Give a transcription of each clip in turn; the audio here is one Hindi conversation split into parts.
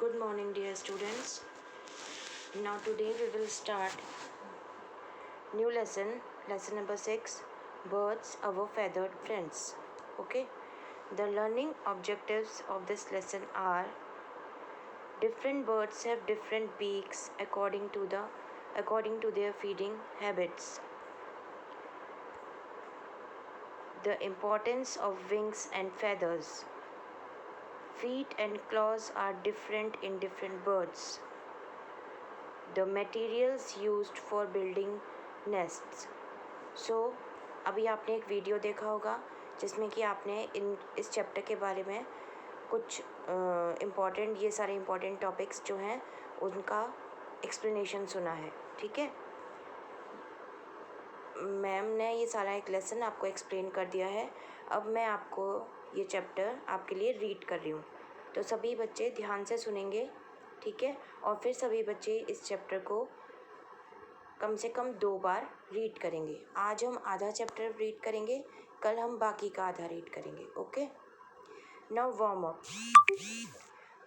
Good morning, dear students. Now today we will start new lesson number 6, birds, our feathered friends. Okay, the learning objectives of this lesson are: different birds have different beaks according to their feeding habits. The importance of wings and feathers. Feet and claws are different in different birds. The materials used for building nests. So अभी आपने एक वीडियो देखा होगा जिसमें कि आपने इस चैप्टर के बारे में कुछ इम्पॉर्टेंट ये सारे इम्पॉर्टेंट टॉपिक्स जो हैं उनका एक्सप्लेनेशन सुना है. ठीक है, मैम ने ये सारा एक लेसन आपको एक्सप्लेन कर दिया है. अब मैं आपको ये चैप्टर आपके लिए रीड कर रही हूँ, तो सभी बच्चे ध्यान से सुनेंगे. ठीक है, और फिर सभी बच्चे इस चैप्टर को कम से कम 2 बार रीड करेंगे. आज हम आधा चैप्टर रीड करेंगे, कल हम बाकी का आधा रीड करेंगे. Okay, now warm up.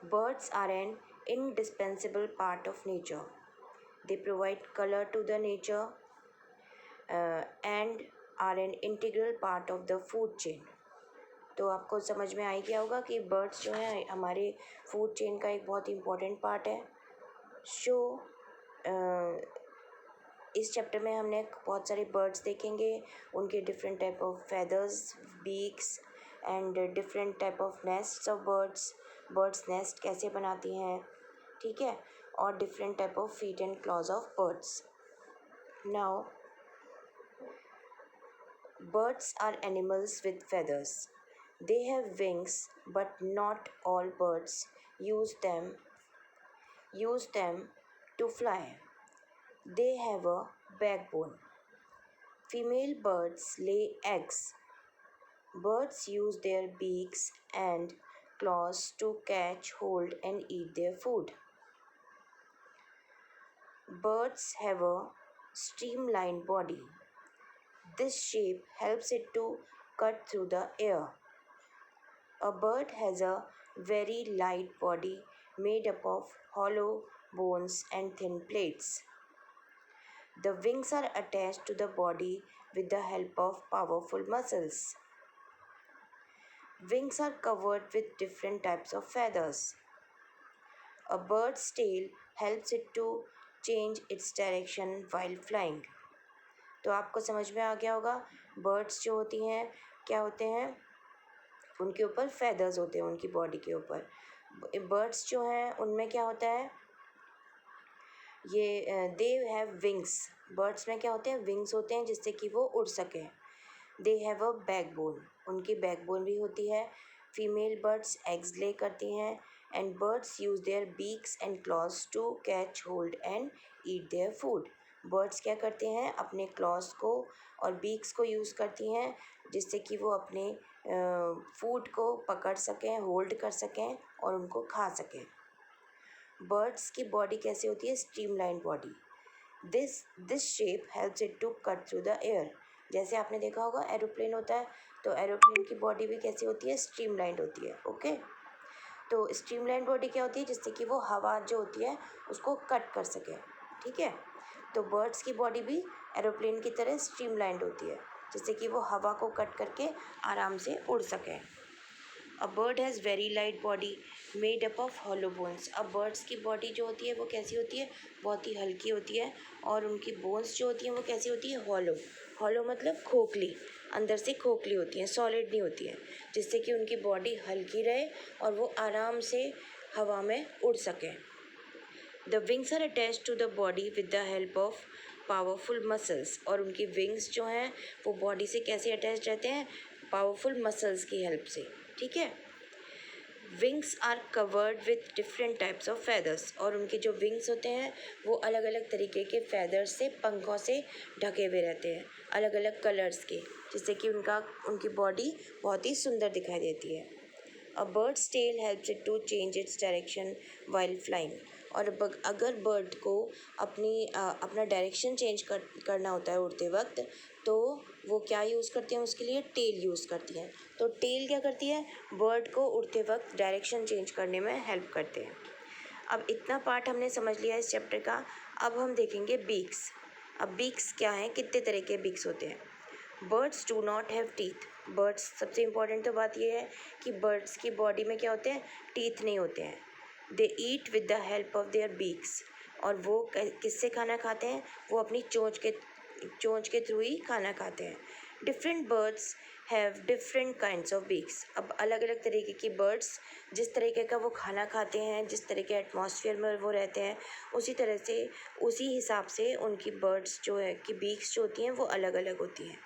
Birds are an indispensable part of nature. They provide color to the nature and are an integral part of the food chain. तो आपको समझ में आ ही गया होगा कि बर्ड्स जो हैं हमारे फूड चेन का एक बहुत ही इम्पोर्टेंट पार्ट है. इस चैप्टर में हमने बहुत सारे बर्ड्स देखेंगे, उनके different type of feathers, beaks and different type of nests of birds nest कैसे बनाती हैं. ठीक है, और different type of feet and clause of birds. Now birds are animals with feathers. They have wings, but not all birds use them to fly. They have a backbone. Female birds lay eggs. Birds use their beaks and claws to catch, hold, and eat their food. Birds have a streamlined body. This shape helps it to cut through the air. A bird has a very light body made up of hollow bones and thin plates. The wings are attached to the body with the help of powerful muscles. Wings are covered with different types of feathers. A bird's tail helps it to change its direction while flying. तो आपको समझ में आ गया होगा, बर्ड्स जो होती हैं क्या होते हैं, उनके ऊपर फेदर्स होते हैं उनकी बॉडी के ऊपर. बर्ड्स जो हैं उनमें क्या होता है, ये दे हैव विंग्स. बर्ड्स में क्या होते हैं, विंग्स होते हैं जिससे कि वो उड़ सकें. दे हैव अ बैकबोन, उनकी बैकबोन भी होती है. फीमेल बर्ड्स एग्स ले करती हैं. And birds use their beaks and claws to catch, hold and eat their food. Birds क्या करते हैं, अपने क्लॉज को और बीक्स को यूज़ करती हैं जिससे कि वो अपने फूड को पकड़ सकें, होल्ड कर सकें और उनको खा सकें. बर्ड्स की बॉडी कैसे होती है, streamline body. This shape helps it to cut through the air. जैसे आपने देखा होगा एरोप्लेन होता है, तो एरोप्लेन की बॉडी भी कैसी होती है, स्ट्रीमलाइंड होती है. ओके, तो स्ट्रीमलाइन बॉडी क्या होती है, जिससे कि वो हवा जो होती है उसको कट कर सके. ठीक है, तो बर्ड्स की बॉडी भी एरोप्लेन की तरह स्ट्रीमलाइंड होती है जिससे कि वो हवा को कट करके आराम से उड़ सकें. A bird has very light body made up of hollow bones. अब बर्ड्स की बॉडी जो होती है वो कैसी होती है, बहुत ही हल्की होती है. और उनकी बोन्स जो होती हैं वो कैसी होती है, हॉलो मतलब खोखली, अंदर से खोखली होती हैं, सॉलिड नहीं होती है, जिससे कि उनकी बॉडी हल्की रहे और वो आराम से हवा में उड़ सकें. The wings are attach to the body with the help of powerful muscles. और उनकी विंग्स जो हैं वो बॉडी से कैसे अटैच रहते हैं, पावरफुल मसल्स की हेल्प से. ठीक है, wings are covered with different types of feathers. और उनके जो विंग्स होते हैं वो अलग अलग तरीके के फेदर्स से, पंखों से ढके हुए रहते हैं, अलग अलग कलर्स के, जिससे कि उनकी बॉडी बहुत ही सुंदर दिखाई देती है. A bird's tail helps it to change its direction while flying. और अगर बर्ड को अपना डायरेक्शन चेंज करना होता है उड़ते वक्त, तो वो क्या यूज़ करते हैं, उसके लिए टेल यूज़ करती हैं. तो टेल क्या करती है, बर्ड को उड़ते वक्त डायरेक्शन चेंज करने में हेल्प करते हैं. अब इतना पार्ट हमने समझ लिया इस चैप्टर का। अब हम देखेंगे बीक्स। अब बीक्स क्या हैं, कितने तरह के बीक्स होते हैं। Birds do not have teeth. Birds, सबसे इम्पॉर्टेंट तो बात ये है कि बर्ड्स की बॉडी में क्या होते हैं, टीथ नहीं होते हैं। They eat with the help of their beaks. और वो किससे खाना खाते हैं, वो अपनी चोंच के थ्रू ही खाना खाते हैं। Different birds have different kinds of beaks. अब अलग अलग तरीके की बर्ड्स, जिस तरीके का वो खाना खाते हैं, जिस तरह के एटमॉस्फेयर में वो रहते हैं, उसी तरह से, उसी हिसाब से उनकी बर्ड्स जो है कि बीक्स जो होती हैं वो अलग अलग होती हैं।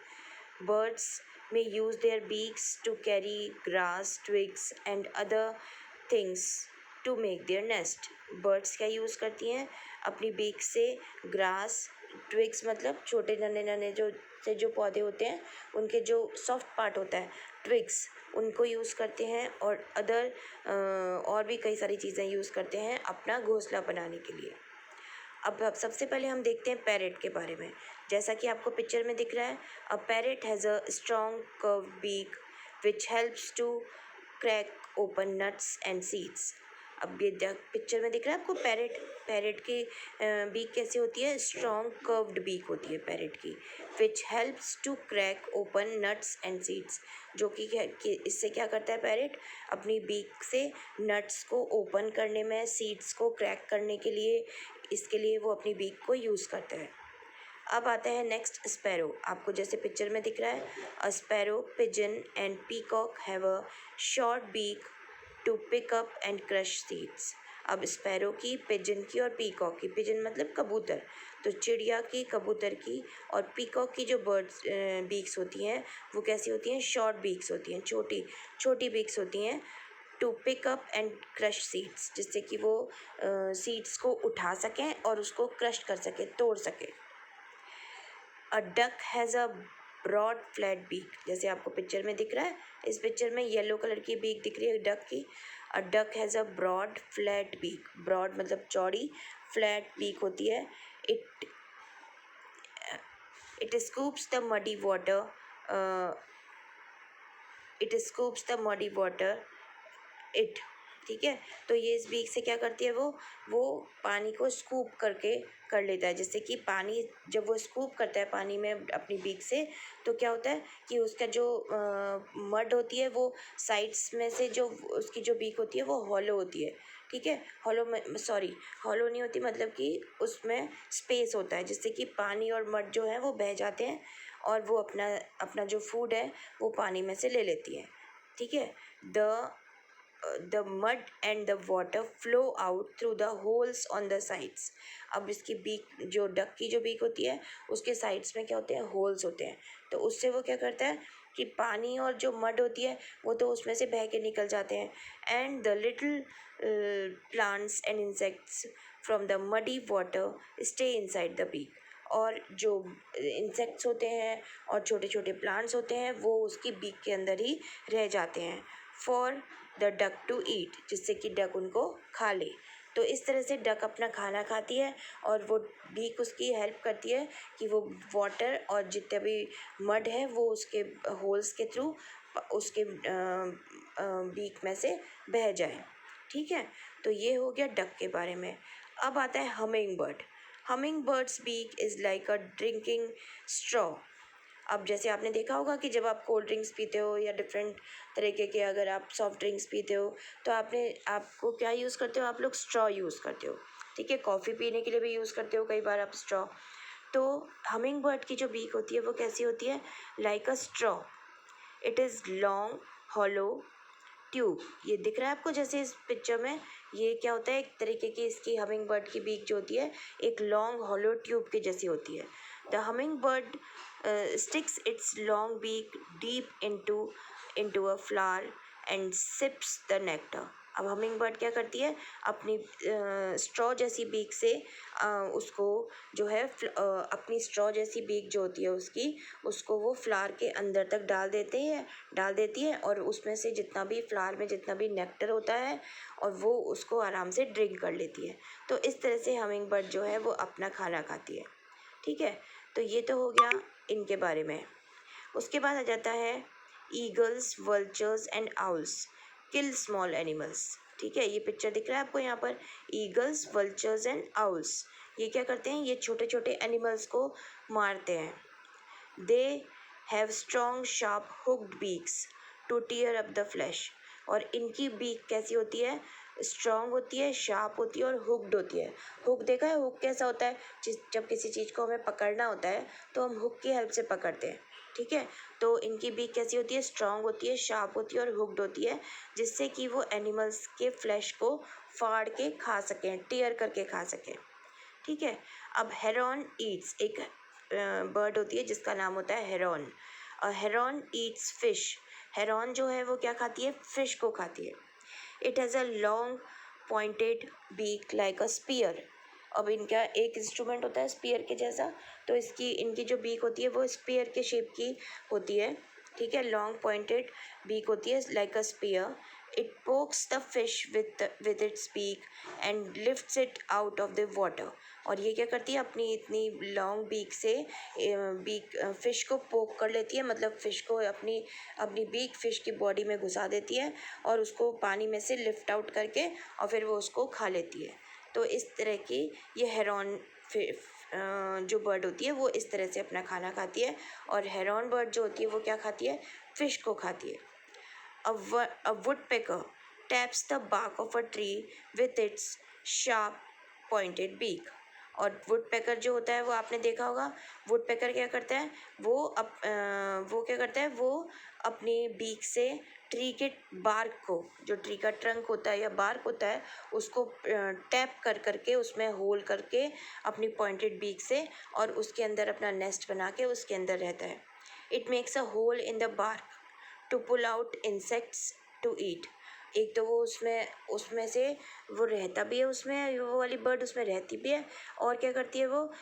Birds may use their beaks to carry grass, twigs and other things to make their nest. Birds क्या यूज़ करती हैं अपनी बीक से, ग्रास, ट्विग्स मतलब छोटे नन्हे नन्हे जो पौधे होते हैं, उनके जो सॉफ्ट पार्ट होता है, ट्विग्स, उनको यूज़ करते हैं, और और भी कई सारी चीज़ें यूज़ करते हैं अपना घोंसला बनाने के लिए। अब सबसे पहले हम देखते हैं पैरेट के बारे में। जैसा कि आपको पिक्चर में दिख रहा है, a parrot has a strong curved beak which helps to crack open nuts and seeds. अब ये पिक्चर में दिख रहा है आपको पैरेट। पैरेट की बीक कैसी होती है, स्ट्रॉन्ग कर्व्ड बीक होती है पैरेट की, which helps to crack open nuts and seeds. जो कि इससे क्या करता है पैरेट, अपनी बीक से नट्स को ओपन करने में, सीड्स को क्रैक करने के लिए, इसके लिए वो अपनी बीक को यूज़ करता है। अब आता है नेक्स्ट स्पैरो। आपको जैसे पिक्चर में दिख रहा है, a sparrow, pigeon and peacock have a short beak to pick up and crush seeds. अब स्पैरो की, पिजन की और पीकॉक की, पिजन मतलब कबूतर, तो चिड़िया की, कबूतर की, और पीकॉक की जो बर्ड्स बीक्स होती हैं वो कैसी होती हैं, शॉर्ट बीक्स होती हैं, छोटी छोटी बीक्स होती हैं, to pick up and crush seeds, जिससे कि वो सीड्स को उठा सकें और उसको क्रश कर सकें, तोड़ सकें। A duck has a broad flat beak. जैसे आपको पिक्चर में दिख रहा है, इस पिक्चर में येलो कलर की बीक दिख रही है डक की। A duck has a broad flat beak. Broad मतलब चौड़ी, फ्लैट बीक होती है। It it scoops the muddy water it scoops the muddy water it. ठीक है, तो ये इस बीक से क्या करती है, वो पानी को स्कूप करके कर लेता है, जिससे कि पानी जब वो स्कूप करता है पानी में अपनी बीक से, तो क्या होता है कि उसका जो मड होती है वो साइड्स में से, जो उसकी जो बीक होती है वो हॉलो होती है। ठीक है, हॉलो में, सॉरी, हॉलो नहीं होती, मतलब कि उसमें स्पेस होता है, जिससे कि पानी और मड जो है वो बह जाते हैं, और वो अपना अपना जो फूड है वो पानी में से ले लेती है। ठीक है, the mud and the water flow out through the holes on the sides. अब इसकी बीक, जो डक की जो बीक होती है उसके साइड्स में क्या होते हैं, होल्स होते हैं, तो उससे वो क्या करता है कि पानी और जो मड होती है वो तो उसमें से बह के निकल जाते हैं, and the little plants and insects from the muddy water stay inside the beak. और जो इंसेक्ट्स होते हैं और छोटे छोटे प्लांट्स होते हैं वो उसकी बीक के अंदर ही रह जाते हैं, for the duck to eat, जिससे कि डक उनको खा ले। तो इस तरह से डक अपना खाना खाती है, और वो बीक उसकी हेल्प करती है कि वो वाटर और जितने भी मड है वो उसके होल्स के थ्रू उसके बीक में से बह जाए। ठीक है, तो ये हो गया डक के बारे में। अब आता है hummingbird. Hummingbird's beak is like a drinking straw. अब जैसे आपने देखा होगा कि जब आप कोल्ड ड्रिंक्स पीते हो या डिफरेंट तरीके के अगर आप सॉफ्ट ड्रिंक्स पीते हो, तो आपको क्या यूज़ करते हो, आप लोग स्ट्रॉ यूज़ करते हो। ठीक है, कॉफ़ी पीने के लिए भी यूज़ करते हो कई बार आप स्ट्रॉ। तो हमिंग बर्ड की जो बीक होती है वो कैसी होती है, like a straw. It is long, hollow tube. ये दिख रहा है आपको जैसे इस पिक्चर में, ये क्या होता है, एक तरीके की इसकी हमिंग बर्ड की बीक जो होती है एक लॉन्ग हॉलो ट्यूब की जैसी होती है। The humming bird sticks its long beak deep into a flower and sips the nectar. अब हमिंग बर्ड क्या करती है, अपनी स्ट्रॉ जैसी बीक से उसको जो है अपनी स्ट्रॉ जैसी बीक जो होती है उसको वो फ्लावर के अंदर तक डाल देती है, और उसमें से जितना भी फ्लावर में जितना भी नेक्टर होता है और वो उसको आराम से ड्रिंक कर लेती है। तो इस तरह से हमिंग बर्ड जो है वो अपना खाना खाती है। ठीक है, तो ये तो हो गया इनके बारे में। उसके बाद आ जाता है eagles, vultures and owls kill small animals. ठीक है, ये पिक्चर दिख रहा है आपको यहाँ पर, ईगल्स, वल्चर्स एंड आउल्स। ये क्या करते हैं, ये छोटे छोटे एनिमल्स को मारते हैं। They have strong sharp hooked beaks to tear up the flesh. और इनकी बीक कैसी होती है, स्ट्रॉन्ग होती है, शार्प होती है और हुक्ड होती है। हुक देखा है, हुक कैसा होता है, जब किसी चीज़ को हमें पकड़ना होता है तो हम हुक की हेल्प से पकड़ते हैं। ठीक है, तो इनकी बीक कैसी होती है, स्ट्रॉन्ग होती है, शार्प होती है और हुक्ड होती है, जिससे कि वो एनिमल्स के फ्लैश को फाड़ के खा सकें, टीयर करके खा सकें। ठीक है, अब हेरॉन ईट्स, एक बर्ड होती है जिसका नाम होता है heron. Heron Yeats fish. Heron जो है वो क्या खाती है, फिश को खाती है। It has a long pointed beak like a spear. अब इनका एक इंस्ट्रूमेंट होता है स्पीयर के जैसा, तो इनकी जो बीक होती है वो स्पीयर के शेप की होती है। ठीक है, लॉन्ग पॉइंटेड बीक होती है like a spear. It pokes the fish with its beak and lifts it out of the water. और ये क्या करती है, अपनी इतनी लॉन्ग बीक से फिश को पोक कर लेती है, मतलब फिश को अपनी अपनी बीक फिश की बॉडी में घुसा देती है और उसको पानी में से लिफ्ट आउट करके और फिर वो उसको खा लेती है। तो इस तरह की ये हेरॉन जो बर्ड होती है वो इस तरह से अपना खाना खाती है। और हेरॉन बर्ड जो होती है वो क्या खाती है, फिश को खाती है। A woodpecker taps the bark of a tree with its sharp pointed beak। और वुडपेकर जो होता है वो आपने देखा होगा, वुडपेकर क्या करता है, वो क्या करता है, वो अपनी बीक से ट्री के बार्क को, जो ट्री का ट्रंक होता है या बार्क होता है, उसको टैप कर करके उसमें होल करके अपनी पॉइंटेड बीक से और उसके अंदर अपना नेस्ट बना के उसके अंदर रहता है। It makes a hole in the bark to pull out insects to eat. एक तो वो उसमें उसमें से वो रहता भी है, उसमें वो वाली बर्ड उसमें रहती भी है, और क्या करती है, वो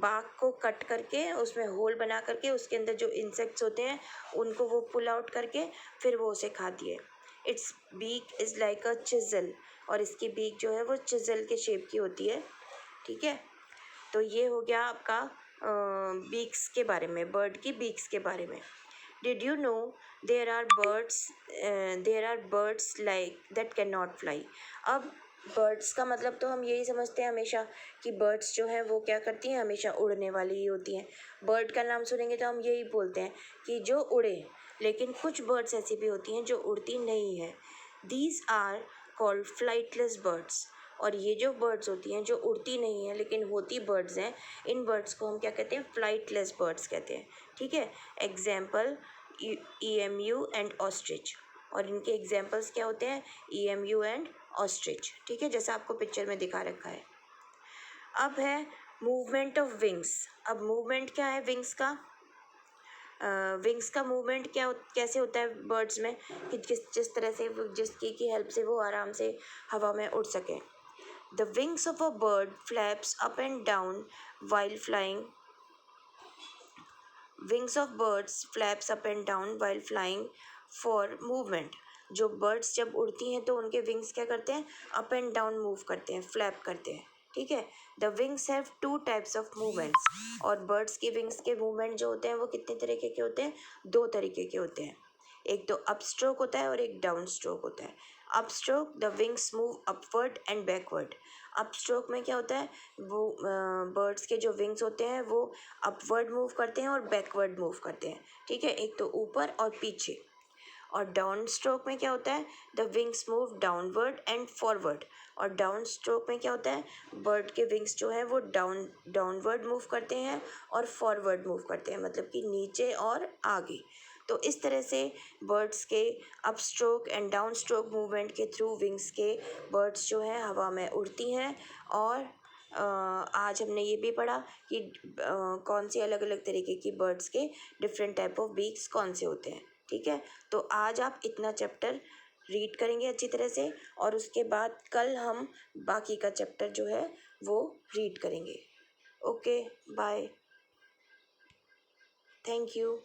बाग को कट करके उसमें होल बना करके उसके अंदर जो इंसेक्ट्स होते हैं उनको वो पुल आउट करके फिर वो उसे खाती है। It's beak is like a chisel. और इसकी बीक जो है वो चिज़ल के शेप की होती है। ठीक है, तो ये हो गया आपका बीक्स के बारे में, बर्ड की बीक्स के बारे में। Did you know there are birds like that cannot fly? अब बर्ड्स का मतलब तो हम यही समझते हैं हमेशा कि बर्ड्स जो हैं वो क्या करती हैं, हमेशा उड़ने वाली ही होती हैं। बर्ड का नाम सुनेंगे तो हम यही बोलते हैं कि जो उड़े, लेकिन कुछ बर्ड्स ऐसी भी होती हैं जो उड़ती नहीं है। These are called flightless birds। और ये जो बर्ड्स होती हैं जो उड़ती नहीं हैं लेकिन होती बर्ड्स हैं, इन बर्ड्स को हम क्या कहते हैं, फ्लाइटलेस बर्ड्स कहते हैं। ठीक है, एग्जाम्पल EMU एंड ऑस्ट्रिच। और इनके एग्जाम्पल्स क्या होते हैं, EMU एंड ऑस्ट्रिच। ठीक है, जैसा आपको पिक्चर में दिखा रखा है। अब है मूवमेंट ऑफ विंग्स। अब मूवमेंट क्या है विंग्स का, विंग्स का मूवमेंट कैसे होता है बर्ड्स में, कि जिस तरह से जिसकी की हेल्प से वो आराम से हवा में उड़ सके। The wings of a bird flaps up and down while flying. Wings of birds flaps up and down while flying for movement. जो बर्ड्स जब उड़ती हैं तो उनके विंग्स क्या करते हैं, अप एंड डाउन मूव करते हैं, फ्लैप करते हैं। ठीक है, the wings have two types of movements. और बर्ड्स के विंग्स के मूवमेंट जो होते हैं वो कितने तरीके के होते हैं, दो तरीके के होते हैं। एक तो अप स्ट्रोक होता है और एक डाउन स्ट्रोक होता है। Up stroke, the wings move upward and backward. Up stroke में क्या होता है, वो बर्ड्स के जो विंग्स होते हैं वो अपवर्ड मूव करते हैं और बैकवर्ड मूव करते हैं। ठीक है, एक तो ऊपर और पीछे। और डाउन स्ट्रोक में क्या होता है, the wings move downward and forward. और डाउन स्ट्रोक में क्या होता है, बर्ड के विंग्स जो है वो डाउनवर्ड मूव करते हैं और फॉरवर्ड मूव करते हैं, मतलब कि नीचे और आगे। तो इस तरह से बर्ड्स के up stroke and down stroke movement के थ्रू विंग्स के बर्ड्स जो है हवा में उड़ती हैं। और आज हमने ये भी पढ़ा कि कौन सी अलग अलग तरीके की बर्ड्स के डिफरेंट टाइप ऑफ बीक्स कौन से होते हैं। ठीक है, तो आज आप इतना चैप्टर रीड करेंगे अच्छी तरह से, और उसके बाद कल हम बाकी का चैप्टर जो है वो रीड करेंगे। Okay, bye, thank you.